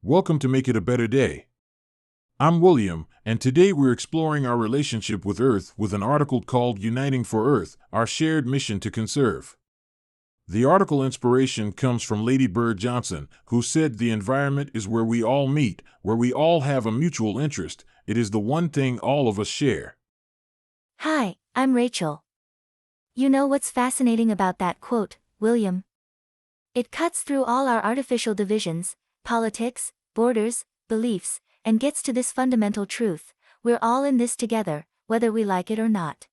Welcome to Make It a Better Day. I'm William, and today we're exploring our relationship with Earth with an article called Uniting for Earth, Our Shared Mission to Conserve. The article inspiration comes from Lady Bird Johnson, who said the environment is where we all meet, where we all have a mutual interest. It is the one thing all of us share. Hi, I'm Rachel. You know what's fascinating about that quote, William? It cuts through all our artificial divisions, politics, borders, beliefs, and gets to this fundamental truth: we're all in this together, whether we like it or not.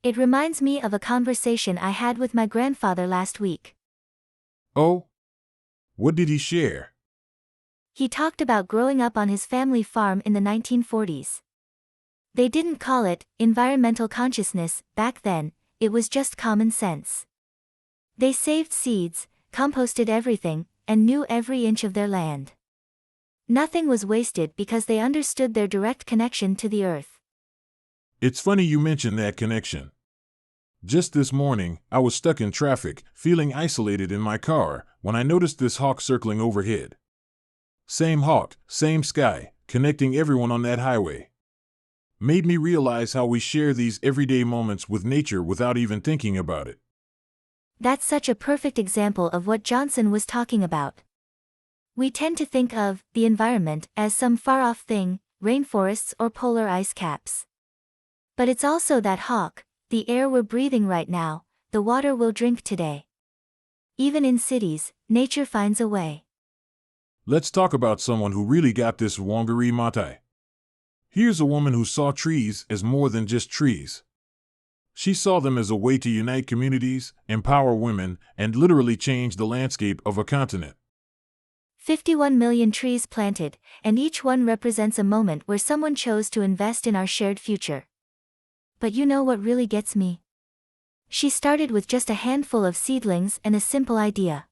It reminds me of a conversation I had with my grandfather last week. Oh? What did he share? He talked about growing up on his family farm in the 1940s. They didn't call it environmental consciousness back then, it was just common sense. They saved seeds, composted everything, and knew every inch of their land. Nothing was wasted because they understood their direct connection to the earth. It's funny you mention that connection. Just this morning, I was stuck in traffic, feeling isolated in my car, when I noticed this hawk circling overhead. Same hawk, same sky, connecting everyone on that highway. Made me realize how we share these everyday moments with nature without even thinking about it. That's such a perfect example of what Johnson was talking about. We tend to think of the environment as some far-off thing, rainforests or polar ice caps. But it's also that hawk, the air we're breathing right now, the water we'll drink today. Even in cities, nature finds a way. Let's talk about someone who really got this: Wangari Maathai. Here's a woman who saw trees as more than just trees. She saw them as a way to unite communities, empower women, and literally change the landscape of a continent. 51 million trees planted, and each one represents a moment where someone chose to invest in our shared future. But you know what really gets me? She started with just a handful of seedlings and a simple idea.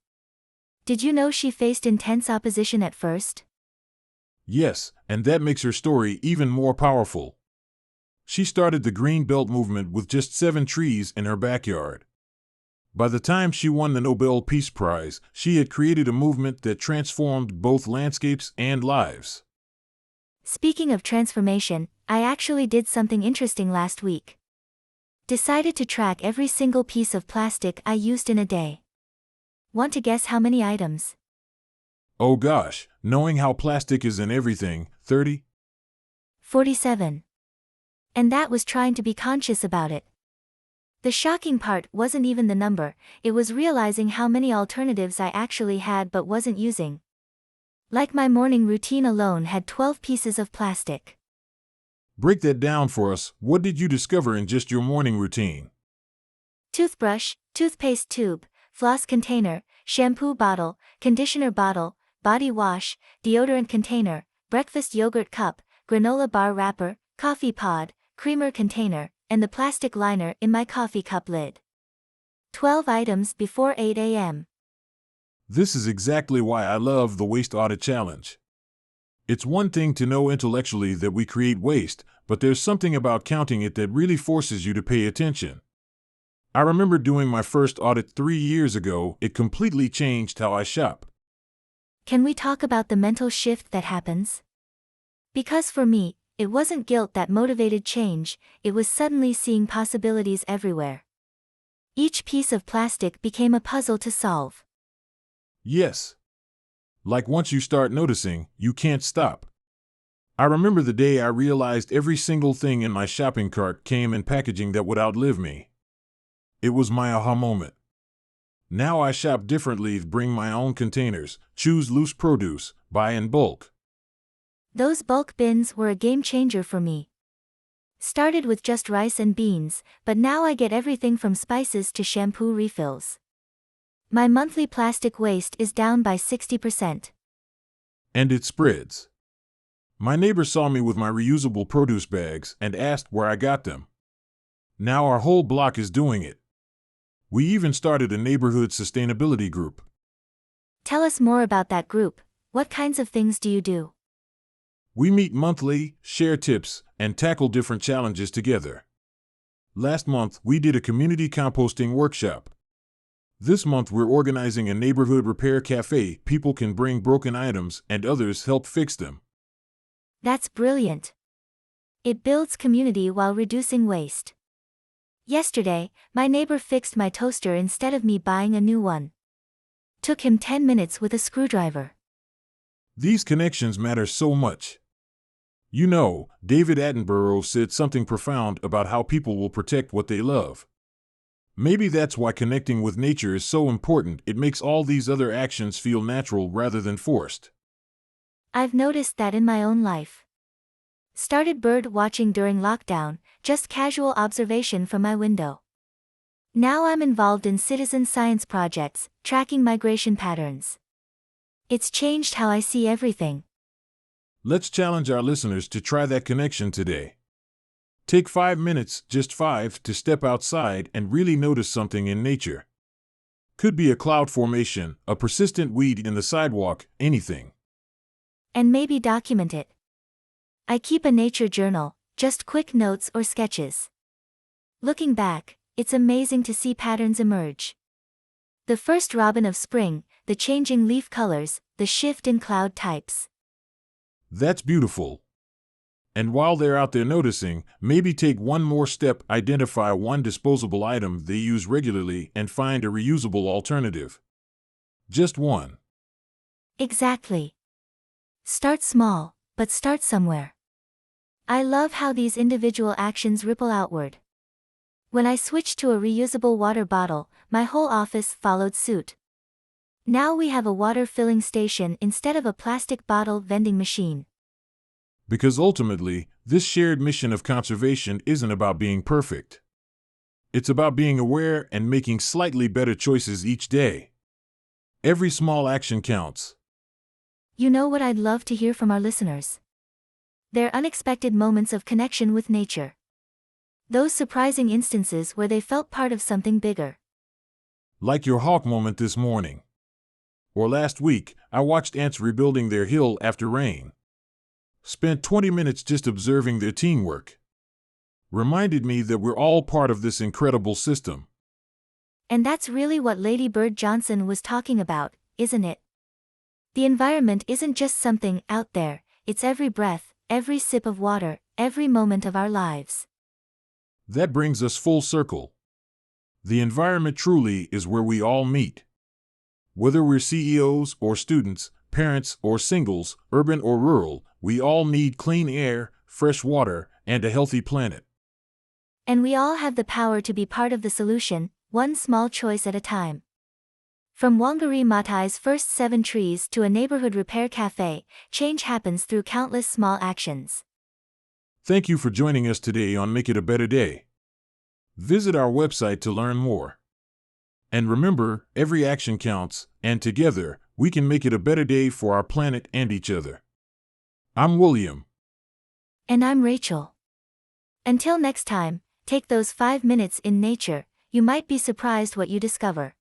Did you know she faced intense opposition at first? Yes, and that makes her story even more powerful. She started the Green Belt movement with just 7 trees in her backyard. By the time she won the Nobel Peace Prize, she had created a movement that transformed both landscapes and lives. Speaking of transformation, I actually did something interesting last week. Decided to track every single piece of plastic I used in a day. Want to guess how many items? Oh gosh, knowing how plastic is in everything, 30? 47. And that was trying to be conscious about it. The shocking part wasn't even the number, it was realizing how many alternatives I actually had but wasn't using. Like my morning routine alone had 12 pieces of plastic. Break that down for us. What did you discover in just your morning routine? Toothbrush, toothpaste tube, floss container, shampoo bottle, conditioner bottle, body wash, deodorant container, breakfast yogurt cup, granola bar wrapper, coffee pod, creamer container, and the plastic liner in my coffee cup lid. 12 items before 8 a.m. This is exactly why I love the Waste Audit Challenge. It's one thing to know intellectually that we create waste, but there's something about counting it that really forces you to pay attention. I remember doing my first audit 3 years ago. It completely changed how I shop. Can we talk about the mental shift that happens? Because for me, it wasn't guilt that motivated change, it was suddenly seeing possibilities everywhere. Each piece of plastic became a puzzle to solve. Yes. Like once you start noticing, you can't stop. I remember the day I realized every single thing in my shopping cart came in packaging that would outlive me. It was my aha moment. Now I shop differently, bring my own containers, choose loose produce, buy in bulk. Those bulk bins were a game changer for me. Started with just rice and beans, but now I get everything from spices to shampoo refills. My monthly plastic waste is down by 60%. And it spreads. My neighbor saw me with my reusable produce bags and asked where I got them. Now our whole block is doing it. We even started a neighborhood sustainability group. Tell us more about that group. What kinds of things do you do? We meet monthly, share tips, and tackle different challenges together. Last month, we did a community composting workshop. This month we're organizing a neighborhood repair cafe. People can bring broken items and others help fix them. That's brilliant. It builds community while reducing waste. Yesterday, my neighbor fixed my toaster instead of me buying a new one. Took him 10 minutes with a screwdriver. These connections matter so much. You know, David Attenborough said something profound about how people will protect what they love. Maybe that's why connecting with nature is so important. It makes all these other actions feel natural rather than forced. I've noticed that in my own life. Started bird watching during lockdown, just casual observation from my window. Now I'm involved in citizen science projects, tracking migration patterns. It's changed how I see everything. Let's challenge our listeners to try that connection today. Take 5 minutes, just 5, to step outside and really notice something in nature. Could be a cloud formation, a persistent weed in the sidewalk, anything. And maybe document it. I keep a nature journal, just quick notes or sketches. Looking back, it's amazing to see patterns emerge. The first robin of spring, the changing leaf colors, the shift in cloud types. That's beautiful. And while they're out there noticing, maybe take one more step, identify one disposable item they use regularly and find a reusable alternative. Just one. Exactly. Start small, but start somewhere. I love how these individual actions ripple outward. When I switched to a reusable water bottle, my whole office followed suit. Now we have a water filling station instead of a plastic bottle vending machine. Because ultimately, this shared mission of conservation isn't about being perfect. It's about being aware and making slightly better choices each day. Every small action counts. You know what I'd love to hear from our listeners? Their unexpected moments of connection with nature. Those surprising instances where they felt part of something bigger. Like your hawk moment this morning. Or last week, I watched ants rebuilding their hill after rain. Spent 20 minutes just observing their teamwork. Reminded me that we're all part of this incredible system. And that's really what Lady Bird Johnson was talking about, isn't it? The environment isn't just something out there, it's every breath, every sip of water, every moment of our lives. That brings us full circle. The environment truly is where we all meet. Whether we're CEOs or students, parents or singles, urban or rural, we all need clean air, fresh water, and a healthy planet. And we all have the power to be part of the solution, one small choice at a time. From Wangari Maathai's first 7 trees to a neighborhood repair cafe, change happens through countless small actions. Thank you for joining us today on Make It a Better Day. Visit our website to learn more. And remember, every action counts, and together, we can make it a better day for our planet and each other. I'm William. And I'm Rachel. Until next time, take those 5 minutes in nature, you might be surprised what you discover.